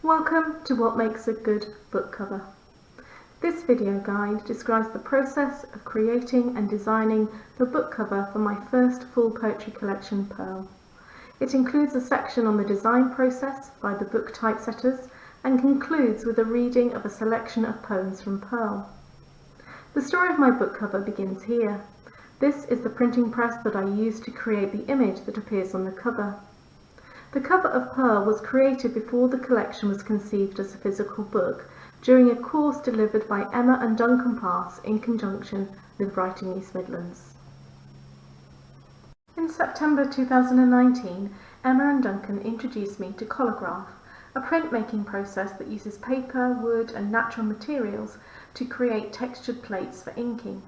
Welcome to What Makes a Good Book Cover. This video guide describes the process of creating and designing the book cover for my first full poetry collection, Purl. It includes a section on the design process by the Book Typesetters and concludes with a reading of a selection of poems from Purl. The story of my book cover begins here. This is the printing press that I used to create the image that appears on the cover. The cover of Purl was created before the collection was conceived as a physical book during a course delivered by Emma and Duncan Pass in conjunction with Writing East Midlands. In September 2019, Emma and Duncan introduced me to Collagraph, a printmaking process that uses paper, wood and natural materials to create textured plates for inking.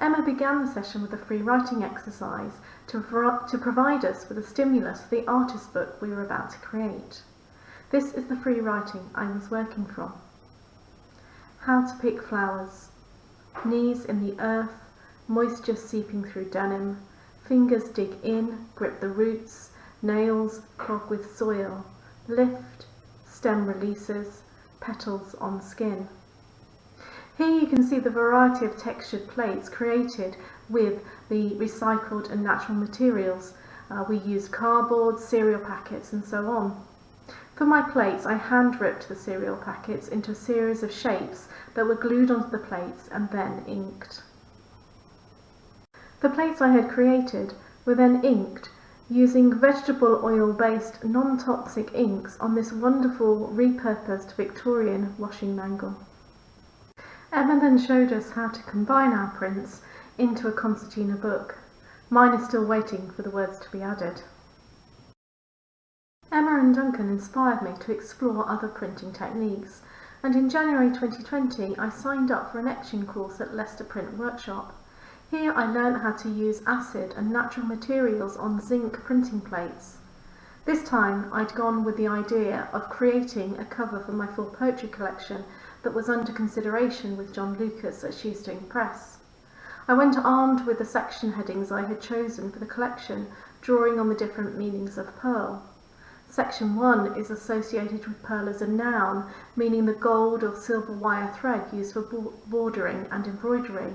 Emma began the session with a free writing exercise to provide us with a stimulus for the artist book we were about to create. This is the free writing I was working from. How to pick flowers. Knees in the earth, moisture seeping through denim, fingers dig in, grip the roots, nails clog with soil, lift, stem releases, petals on skin. Here you can see the variety of textured plates created with the recycled and natural materials. We used cardboard, cereal packets and so on. For my plates, I hand ripped the cereal packets into a series of shapes that were glued onto the plates and then inked. The plates I had created were then inked using vegetable oil-based non-toxic inks on this wonderful repurposed Victorian washing mangle. Emma then showed us how to combine our prints into a concertina book. Mine is still waiting for the words to be added. Emma and Duncan inspired me to explore other printing techniques, and in January 2020 I signed up for an etching course at Leicester Print Workshop. Here I learned how to use acid and natural materials on zinc printing plates. This time I'd gone with the idea of creating a cover for my full poetry collection that was under consideration with John Lucas at Shoestring Press. I went armed with the section headings I had chosen for the collection, drawing on the different meanings of Purl. Section 1 is associated with Purl as a noun, meaning the gold or silver wire thread used for bordering and embroidery.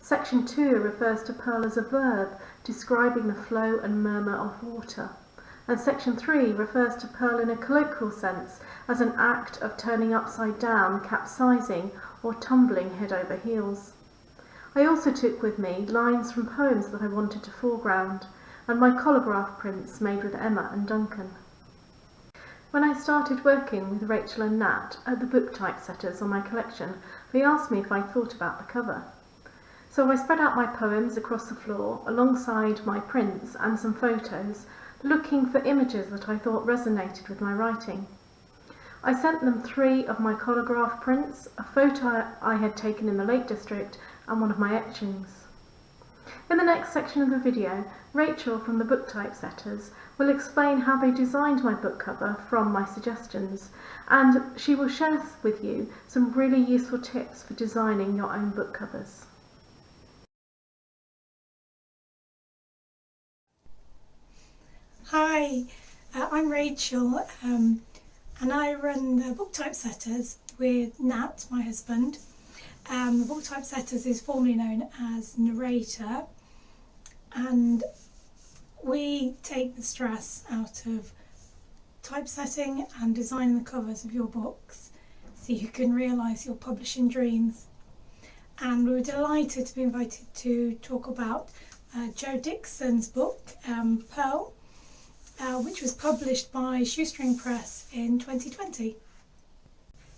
Section 2 refers to Purl as a verb, describing the flow and murmur of water. And Section 3 refers to Purl in a colloquial sense as an act of turning upside down, capsizing, or tumbling head over heels. I also took with me lines from poems that I wanted to foreground, and my Collagraph prints made with Emma and Duncan. When I started working with Rachael and Nat at the Book Typesetters on my collection, they asked me if I thought about the cover. So I spread out my poems across the floor alongside my prints and some photos, looking for images that I thought resonated with my writing. I sent them 3 of my Collagraph prints, a photo I had taken in the Lake District, and one of my etchings. In the next section of the video, Rachael from the Book Typesetters will explain how they designed my book cover from my suggestions, and she will share with you some really useful tips for designing your own book covers. Hi, I'm Rachael and I run the Book Typesetters with Nat, my husband. The Book Typesetters is formerly known as Narrator, and we take the stress out of typesetting and designing the covers of your books so you can realise your publishing dreams. And we were delighted to be invited to talk about Jo Dixon's book, Purl, which was published by Shoestring Press in 2020.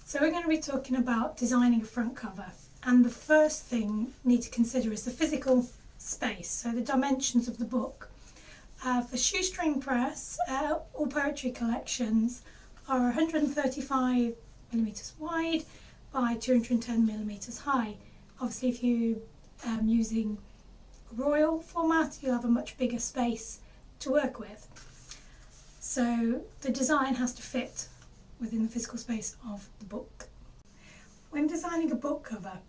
So we're going to be talking about designing a front cover, and the first thing you need to consider is the physical space, so the dimensions of the book. For Shoestring Press, all poetry collections are 135mm wide by 210mm high. Obviously if you're using royal format, you'll have a much bigger space to work with. So the design has to fit within the physical space of the book. When designing a book cover,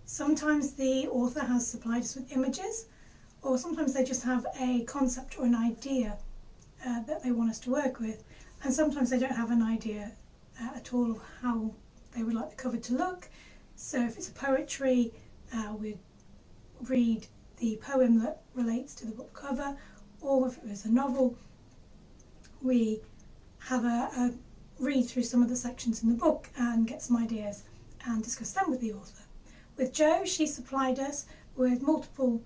sometimes the author has supplied us with images, or sometimes they just have a concept or an idea that they want us to work with. and sometimes they don't have an idea at all of how they would like the cover to look. So if it's a poetry, we'd read the poem that relates to the book cover, or if it was a novel, we have a read through some of the sections in the book and get some ideas and discuss them with the author. With Jo, she supplied us with multiple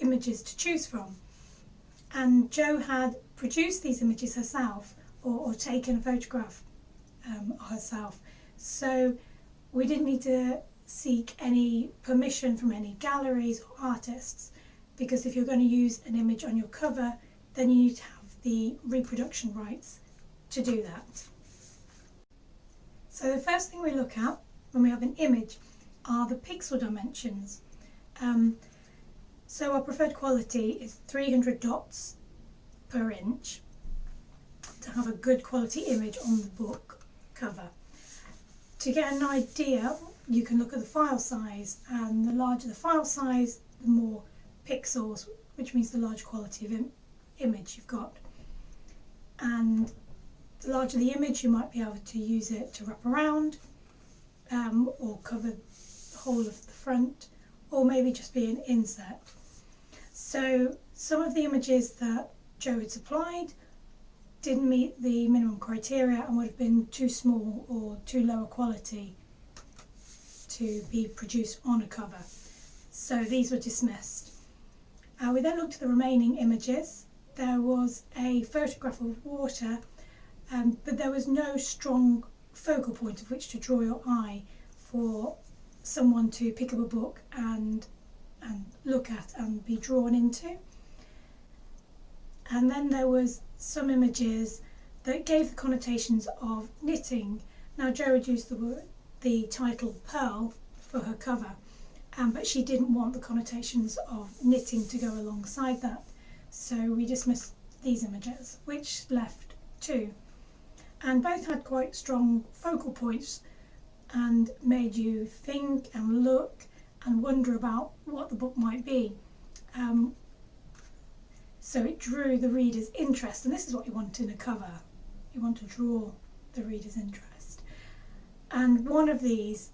images to choose from, and Jo had produced these images herself or taken a photograph herself, so we didn't need to seek any permission from any galleries or artists, because if you're going to use an image on your cover, then you need to have the reproduction rights to do that. So the first thing we look at when we have an image are the pixel dimensions. So our preferred quality is 300 dots per inch to have a good quality image on the book cover. To get an idea, you can look at the file size, and the larger the file size, the more pixels, which means the larger quality of image you've got. And the larger the image, you might be able to use it to wrap around or cover the whole of the front, or maybe just be an insert. So some of the images that Jo had supplied didn't meet the minimum criteria and would have been too small or too low a quality to be produced on a cover. So these were dismissed. We then looked at the remaining images. There was a photograph of water, but there was no strong focal point of which to draw your eye for someone to pick up a book and look at and be drawn into. And then there was some images that gave the connotations of knitting. Now Jo had used the title Purl for her cover, but she didn't want the connotations of knitting to go alongside that. So we dismissed these images, which left two. And both had quite strong focal points and made you think and look and wonder about what the book might be. So it drew the reader's interest, and this is what you want in a cover. You want to draw the reader's interest. And one of these,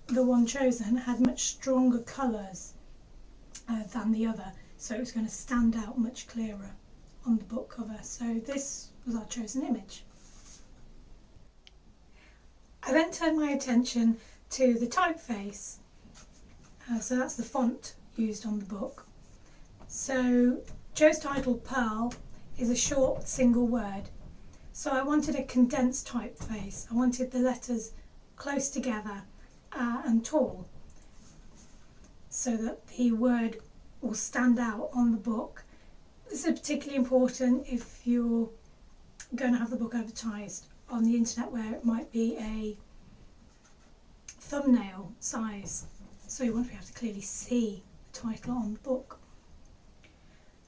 the one chosen, had much stronger colours than the other, so it was going to stand out much clearer on the book cover. So this was our chosen image. I then turned my attention to the typeface. So that's the font used on the book. So Jo's title, Purl, is a short single word. So I wanted a condensed typeface. I wanted the letters close together and tall, so that the word will stand out on the book. This is particularly important if you're going to have the book advertised on the internet, where it might be a thumbnail size, so you want to be able to clearly see the title on the book.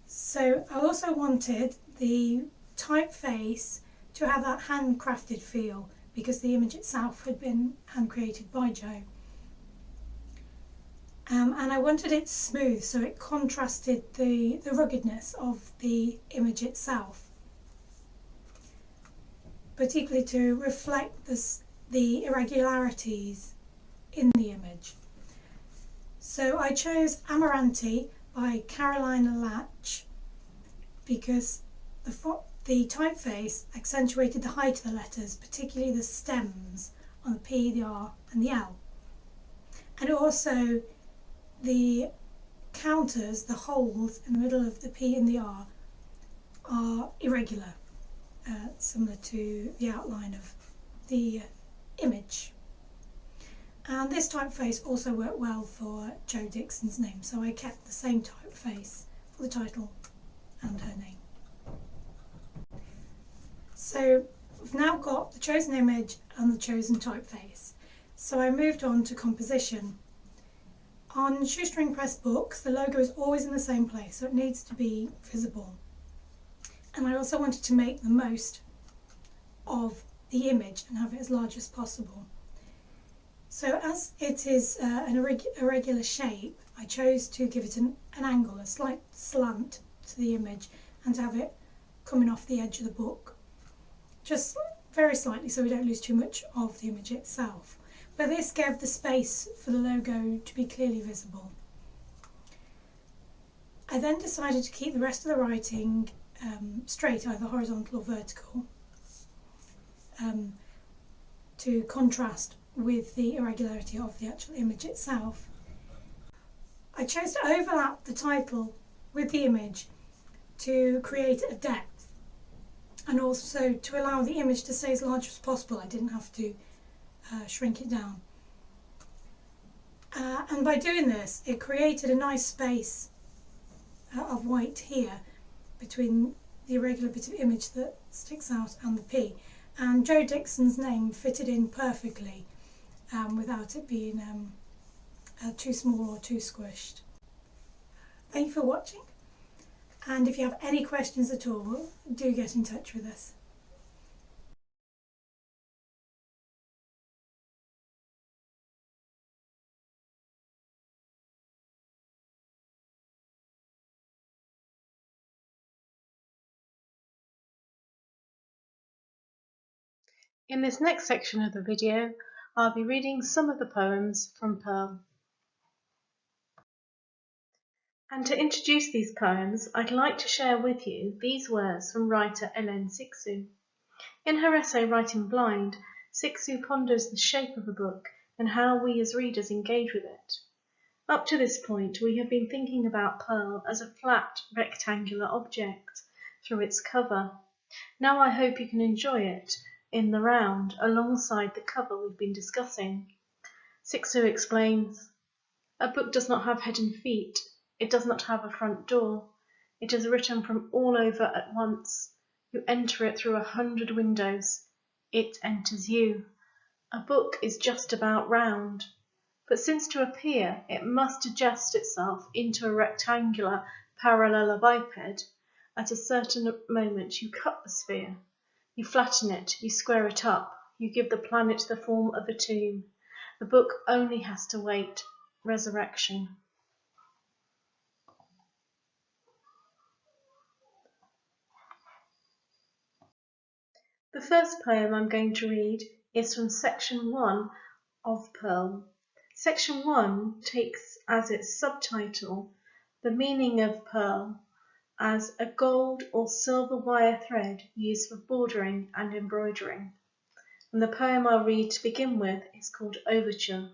So I also wanted the typeface to have that handcrafted feel, because the image itself had been hand created by Jo. And I wanted it smooth, so it contrasted the ruggedness of the image itself, particularly to reflect the irregularities in the image. So I chose Amaranti by Carolina Latch because the typeface accentuated the height of the letters, particularly the stems on the P, the R and the L. And also the counters, the holes in the middle of the P and the R, are irregular, similar to the outline of the image. And this typeface also worked well for Jo Dixon's name, so I kept the same typeface for the title and her name. So we've now got the chosen image and the chosen typeface. So I moved on to composition. On Shoestring Press books, the logo is always in the same place, so it needs to be visible. And I also wanted to make the most of the image and have it as large as possible. So as it is an irregular shape, I chose to give it an angle, a slight slant to the image, and to have it coming off the edge of the book just very slightly so we don't lose too much of the image itself. But this gave the space for the logo to be clearly visible. I then decided to keep the rest of the writing straight, either horizontal or vertical, to contrast with the irregularity of the actual image itself. I chose to overlap the title with the image to create a depth, and also to allow the image to stay as large as possible. I didn't have to shrink it down. And by doing this, it created a nice space of white here between the irregular bit of image that sticks out and the P. And Jo Dixon's name fitted in perfectly without it being too small or too squished. Thank you for watching, and if you have any questions at all, do get in touch with us. In this next section of the video, I'll be reading some of the poems from Purl. And to introduce these poems, I'd like to share with you these words from writer Ellen Sixu. In her essay Writing Blind, Sixu ponders the shape of a book and how we as readers engage with it. Up to this point, we have been thinking about Purl as a flat, rectangular object through its cover. Now I hope you can enjoy it in the round alongside the cover we've been discussing. Sixu explains, "A book does not have head and feet. It does not have a front door. It is written from all over at once. You enter it through 100 windows. It enters you. A book is just about round. But since to appear it must adjust itself into a rectangular parallelepiped, at a certain moment you cut the sphere. You flatten it, you square it up, you give the planet the form of a tomb. The book only has to wait resurrection." The first poem I'm going to read is from section 1 of Purl. Section 1 takes as its subtitle the meaning of Purl as a gold or silver wire thread used for bordering and embroidering. And the poem I'll read to begin with is called Overture.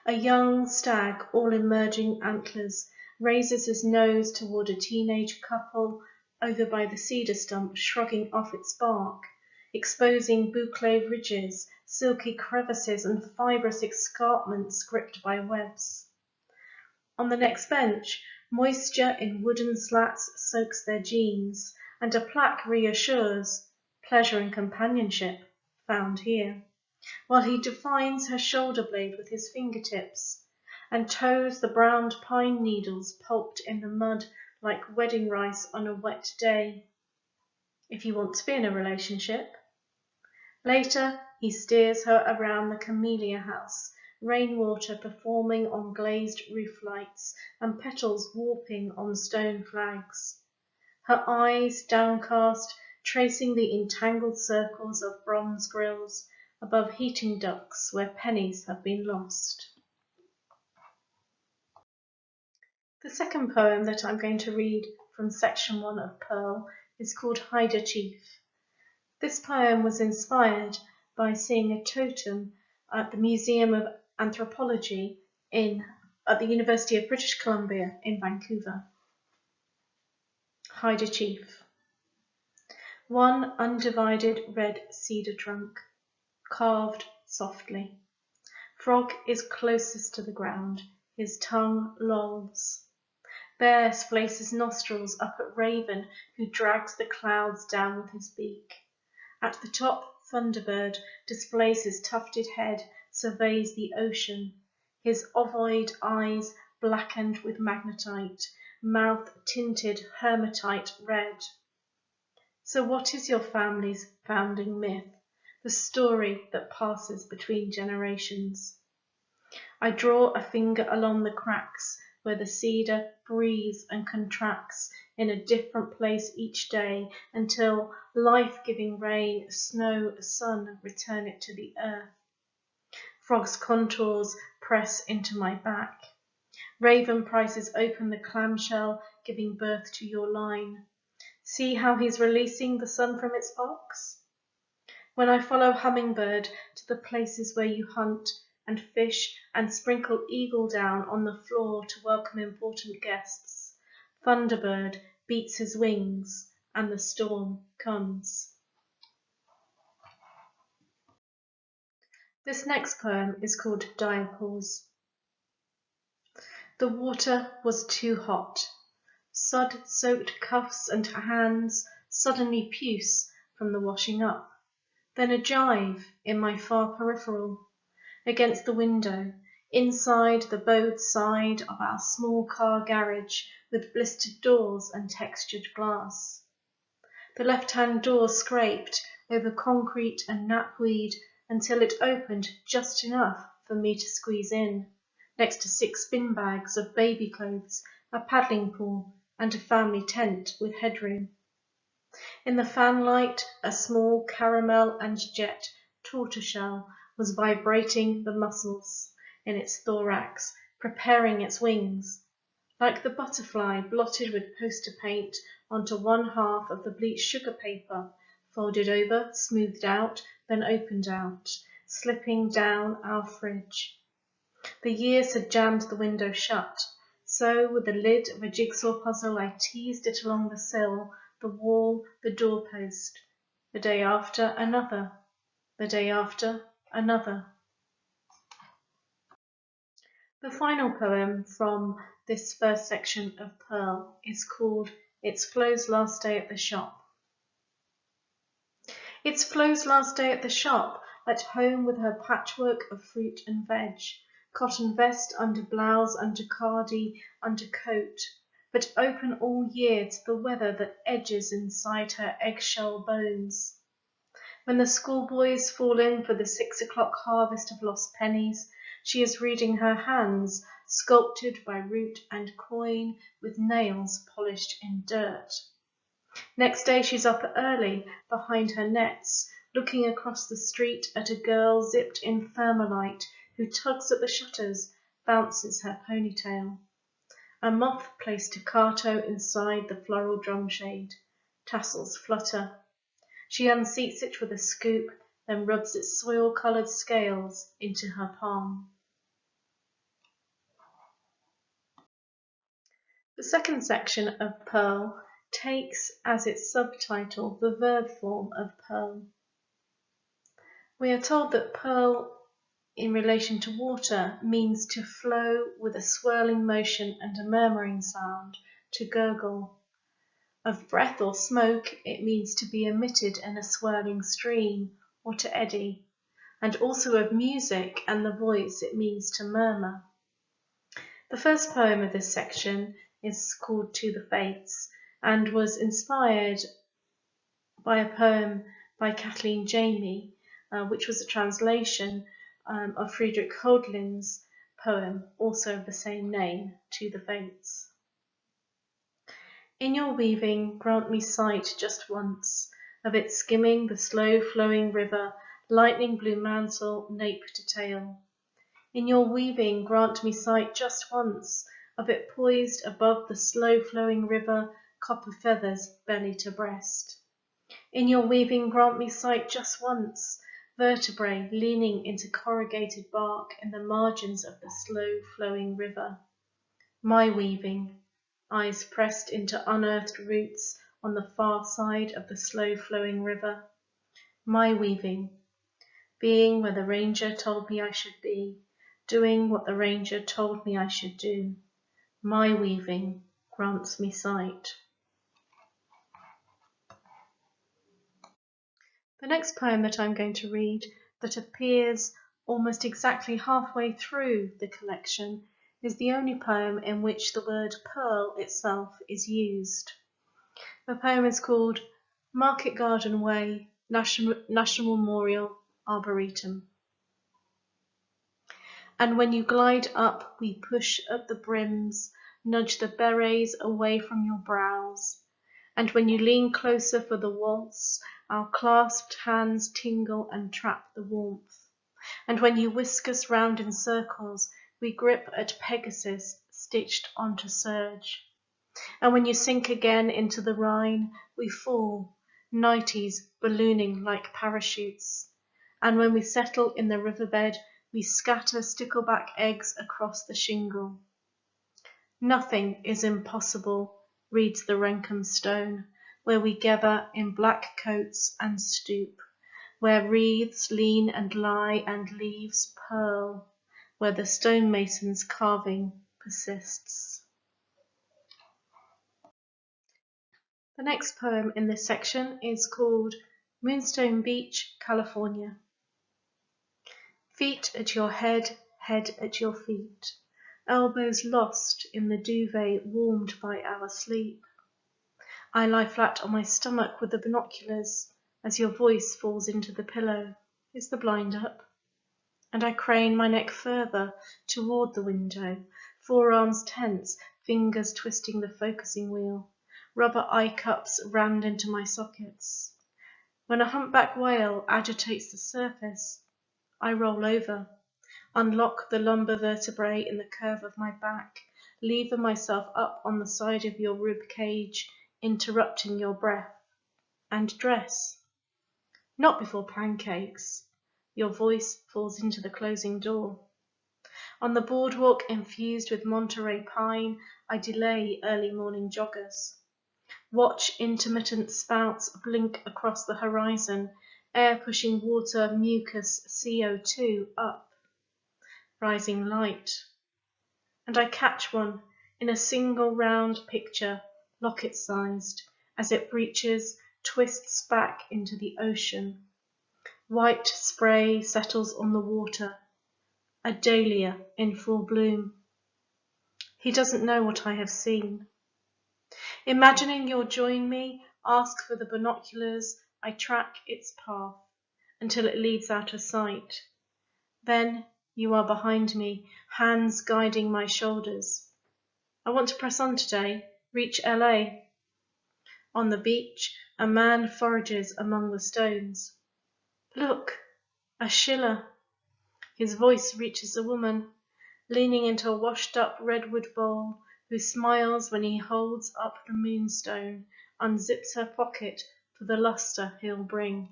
A young stag, all emerging antlers, raises his nose toward a teenage couple over by the cedar stump, shrugging off its bark, exposing boucle ridges, silky crevices, and fibrous escarpments gripped by webs. On the next bench, moisture in wooden slats soaks their jeans, and a plaque reassures, "Pleasure and companionship, found here," while he defines her shoulder blade with his fingertips, and toes the browned pine needles pulped in the mud like wedding rice on a wet day. If you want to be in a relationship. Later, he steers her around the camellia house, rainwater performing on glazed roof lights and petals warping on stone flags. Her eyes downcast, tracing the entangled circles of bronze grills above heating ducts where pennies have been lost. The second poem that I'm going to read from section 1 of Purl is called Hyder Chief. This poem was inspired by seeing a totem at the Museum of Anthropology at the University of British Columbia in Vancouver. Hyder Chief. One undivided red cedar trunk, carved softly. Frog is closest to the ground, his tongue lolls. Bear splays his nostrils up at Raven, who drags the clouds down with his beak. At the top, Thunderbird displays his tufted head, surveys the ocean, his ovoid eyes blackened with magnetite, mouth tinted hermitite red. So what is your family's founding myth, the story that passes between generations? I draw a finger along the cracks where the cedar breathes and contracts in a different place each day until life-giving rain, snow, sun return it to the earth. Frog's contours press into my back. Raven prices open the clamshell, giving birth to your line. See how he's releasing the sun from its box? When I follow hummingbird to the places where you hunt and fish and sprinkle eagle down on the floor to welcome important guests, thunderbird beats his wings and the storm comes. This next poem is called Diapause. The water was too hot. Sud-soaked cuffs and hands suddenly puce from the washing up. Then a jive in my far peripheral, against the window, inside the bowed side of our small car garage with blistered doors and textured glass. The left-hand door scraped over concrete and knapweed until it opened just enough for me to squeeze in, next to 6 bin bags of baby clothes, a paddling pool, and a family tent with headroom. In the fanlight, a small caramel and jet tortoiseshell was vibrating the muscles in its thorax, preparing its wings, like the butterfly blotted with poster paint onto one half of the bleached sugar paper, folded over, smoothed out, then opened out, slipping down our fridge. The years had jammed the window shut, so with the lid of a jigsaw puzzle I teased it along the sill, the wall, the doorpost. The day after, another. The day after, another. The final poem from this first section of Purl is called It's Flo's Last Day at the Shop. It's Flo's last day at the shop, at home with her patchwork of fruit and veg, cotton vest under blouse, under cardi, under coat, but open all year to the weather that edges inside her eggshell bones. When the schoolboys fall in for the 6 o'clock harvest of lost pennies, she is reading her hands, sculptured by root and coin, with nails polished in dirt. Next day she's up early, behind her nets, looking across the street at a girl zipped in thermalite who tugs at the shutters, bounces her ponytail. A moth placed staccato inside the floral drumshade. Tassels flutter. She unseats it with a scoop, then rubs its soil-coloured scales into her palm. The second section of Purl takes as its subtitle the verb form of purl. We are told that purl, in relation to water, means to flow with a swirling motion and a murmuring sound, to gurgle. Of breath or smoke, it means to be emitted in a swirling stream, or to eddy. And also of music and the voice, it means to murmur. The first poem of this section is called To the Fates, and was inspired by a poem by Kathleen Jamie, which was a translation of Friedrich Hölderlin's poem, also of the same name, To the Fates. In your weaving, grant me sight just once of it skimming the slow-flowing river, lightning blue mantle, nape to tail. In your weaving, grant me sight just once of it poised above the slow-flowing river, copper feathers, belly to breast. In your weaving, grant me sight just once, vertebrae leaning into corrugated bark in the margins of the slow-flowing river. My weaving, eyes pressed into unearthed roots on the far side of the slow-flowing river. My weaving, being where the ranger told me I should be, doing what the ranger told me I should do. My weaving grants me sight. The next poem that I'm going to read, that appears almost exactly halfway through the collection, is the only poem in which the word purl itself is used. The poem is called Market Garden Way, National Memorial, Arboretum. And when you glide up, we push at the brims, nudge the berets away from your brows. And when you lean closer for the waltz, our clasped hands tingle and trap the warmth. And when you whisk us round in circles, we grip at Pegasus stitched onto serge. And when you sink again into the Rhine, we fall, nighties ballooning like parachutes. And when we settle in the riverbed, we scatter stickleback eggs across the shingle. Nothing is impossible, reads the Renkham stone, where we gather in black coats and stoop, where wreaths lean and lie and leaves purl, where the stonemason's carving persists. The next poem in this section is called Moonstone Beach, California. Feet at your head at your feet, elbows lost in the duvet warmed by our sleep. I lie flat on my stomach with the binoculars as your voice falls into the pillow. Is the blind up? And I crane my neck further toward the window, forearms tense, fingers twisting the focusing wheel, rubber eye cups rammed into my sockets. When a humpback whale agitates the surface, I roll over, unlock the lumbar vertebrae in the curve of my back, lever myself up on the side of your rib cage, interrupting your breath, and dress. Not before pancakes. Your voice falls into the closing door. On the boardwalk infused with Monterey pine, I delay early morning joggers. Watch intermittent spouts blink across the horizon, air pushing water, mucus, CO2 up. Rising light. And I catch one in a single round picture, locket-sized, as it breaches, twists back into the ocean. White spray settles on the water. A dahlia in full bloom. He doesn't know what I have seen. Imagining you'll join me, ask for the binoculars, I track its path until it leads out of sight. Then you are behind me, hands guiding my shoulders. I want to press on today, reach LA. On the beach, a man forages among the stones. Look, a Schiller. His voice reaches a woman, leaning into a washed-up redwood bowl, who smiles when he holds up the moonstone, unzips her pocket for the lustre he'll bring.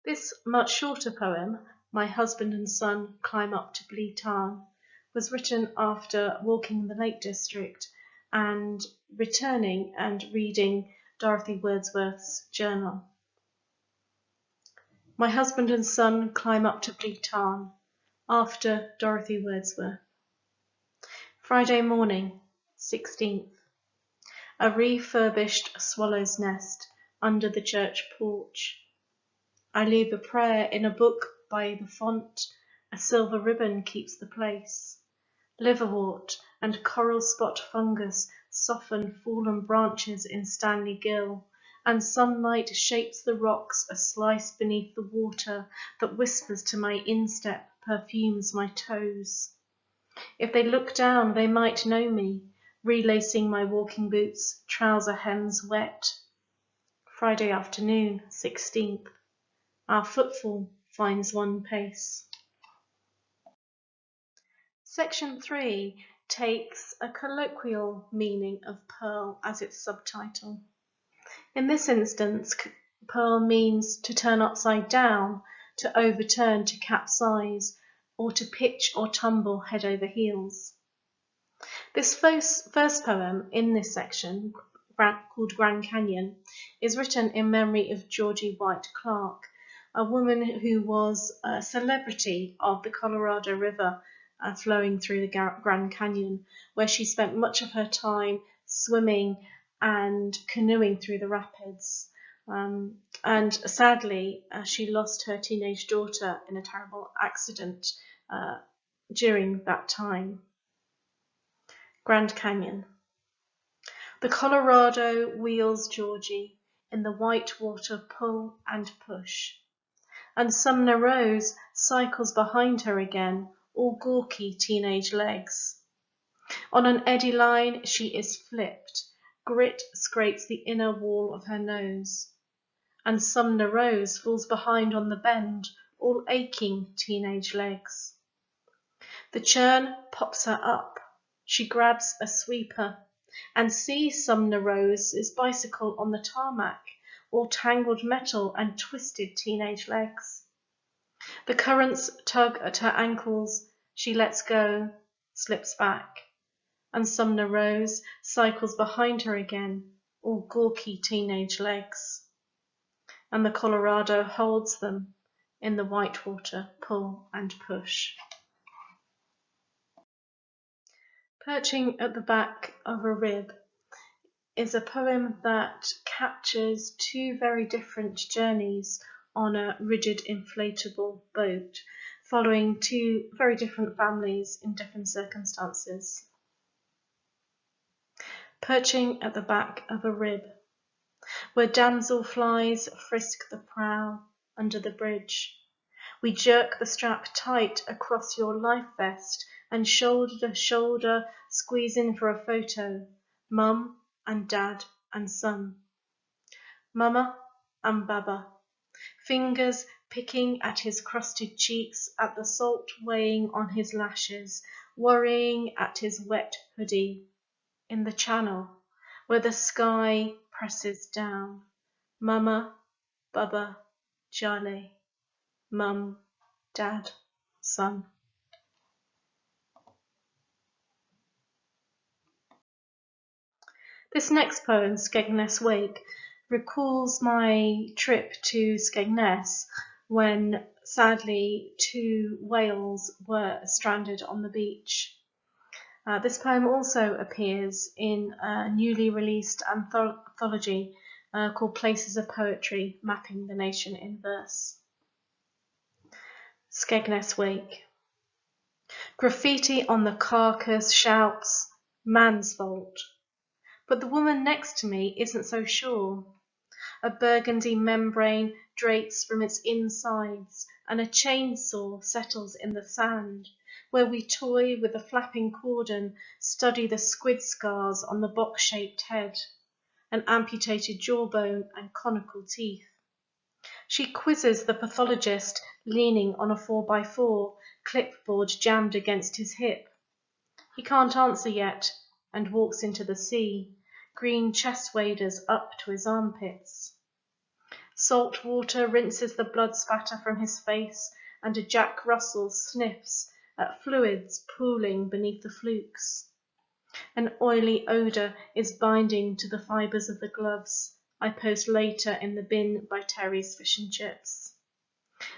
This much shorter poem, My Husband and Son Climb Up to Blee Tarn, was written after walking the Lake District and returning and reading Dorothy Wordsworth's journal. My Husband and Son Climb Up to Blee Tarn, after Dorothy Wordsworth. Friday morning, 16th. A refurbished swallow's nest under the church porch. I leave a prayer in a book by the font. A silver ribbon keeps the place. Liverwort and coral spot fungus soften fallen branches in Stanley Gill, and sunlight shapes the rocks a slice beneath the water that whispers to my instep, perfumes my toes. If they look down, they might know me, relacing my walking boots, trouser hems wet. Friday afternoon, 16th. Our footfall finds one pace. Section 3 takes a colloquial meaning of Purl as its subtitle. In this instance, Purl means to turn upside down, to overturn, to capsize, or to pitch or tumble head over heels. This first poem in this section, called Grand Canyon, is written in memory of Georgie White Clark, a woman who was a celebrity of the Colorado River flowing through the Grand Canyon, where she spent much of her time swimming and canoeing through the rapids. And sadly, she lost her teenage daughter in a terrible accident during that time. Grand Canyon. The Colorado wheels Georgie in the white water pull and push. And Sumner Rose cycles behind her again, all gawky teenage legs. On an eddy line she is flipped. Grit scrapes the inner wall of her nose. And Sumner Rose falls behind on the bend, all aching teenage legs. The churn pops her up. She grabs a sweeper and sees Sumner Rose's bicycle on the tarmac, all tangled metal and twisted teenage legs. The currents tug at her ankles. She lets go, slips back, and Sumner Rose cycles behind her again, all gawky teenage legs. And the Colorado holds them in the whitewater pull and push. Perching at the Back of a Rib is a poem that captures two very different journeys on a rigid inflatable boat, following two very different families in different circumstances. Perching at the back of a rib, where damselflies frisk the prow under the bridge. We jerk the strap tight across your life vest and shoulder to shoulder squeeze in for a photo, Mum and Dad and son. Mama and Baba, fingers picking at his crusted cheeks, at the salt weighing on his lashes, worrying at his wet hoodie. In the channel, where the sky presses down, Mama, Baba, Jale, Mum, Dad, Son. This next poem, Skegness Wake, recalls my trip to Skegness when, sadly, 2 whales were stranded on the beach. This poem also appears in a newly released anthology called Places of Poetry, Mapping the Nation in Verse. Skegness Wake. Graffiti on the carcass shouts, man's fault. But the woman next to me isn't so sure. A burgundy membrane drapes from its insides, and a chainsaw settles in the sand, where we toy with a flapping cordon, study the squid scars on the box-shaped head, an amputated jawbone and conical teeth. She quizzes the pathologist leaning on a 4x4, clipboard jammed against his hip. He can't answer yet, and walks into the sea, green chest waders up to his armpits. Salt water rinses the blood spatter from his face, and a Jack Russell sniffs at fluids pooling beneath the flukes. An oily odour is binding to the fibres of the gloves I post later in the bin by Terry's Fish and Chips.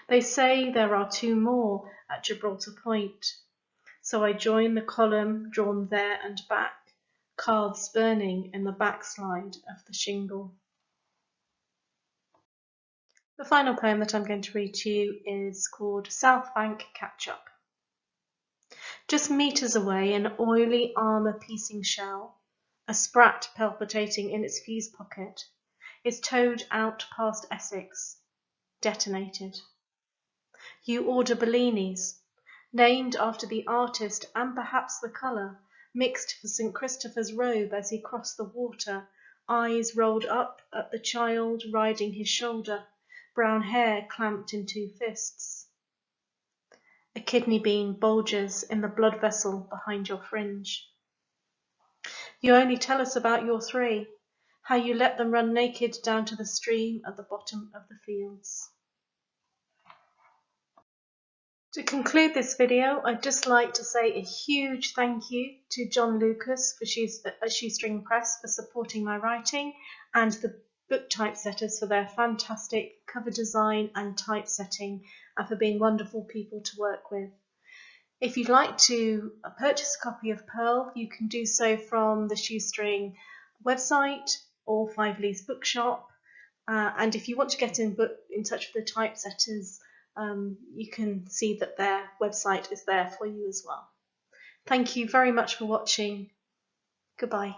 They say there are 2 more at Gibraltar Point, so I join the column drawn there and back, cards burning in the backslide of the shingle. The final poem that I'm going to read to you is called South Bank Catch-Up. Just meters away, an oily armour-piecing shell, a sprat palpitating in its fuse pocket, is towed out past Essex, detonated. You order Bellinis, named after the artist and perhaps the colour, mixed for St. Christopher's robe as he crossed the water, eyes rolled up at the child riding his shoulder, brown hair clamped in 2 fists. A kidney bean bulges in the blood vessel behind your fringe. You only tell us about your 3, how you let them run naked down to the stream at the bottom of the fields. To conclude this video, I'd just like to say a huge thank you to John Lucas for Shoestring Press for supporting my writing, and the Book Typesetters for their fantastic cover design and typesetting, and for being wonderful people to work with. If you'd like to purchase a copy of Purl, you can do so from the Shoestring website or Five Leaves Bookshop. And if you want to get in touch with the Typesetters, you can see that their website is there for you as well. Thank you very much for watching. Goodbye.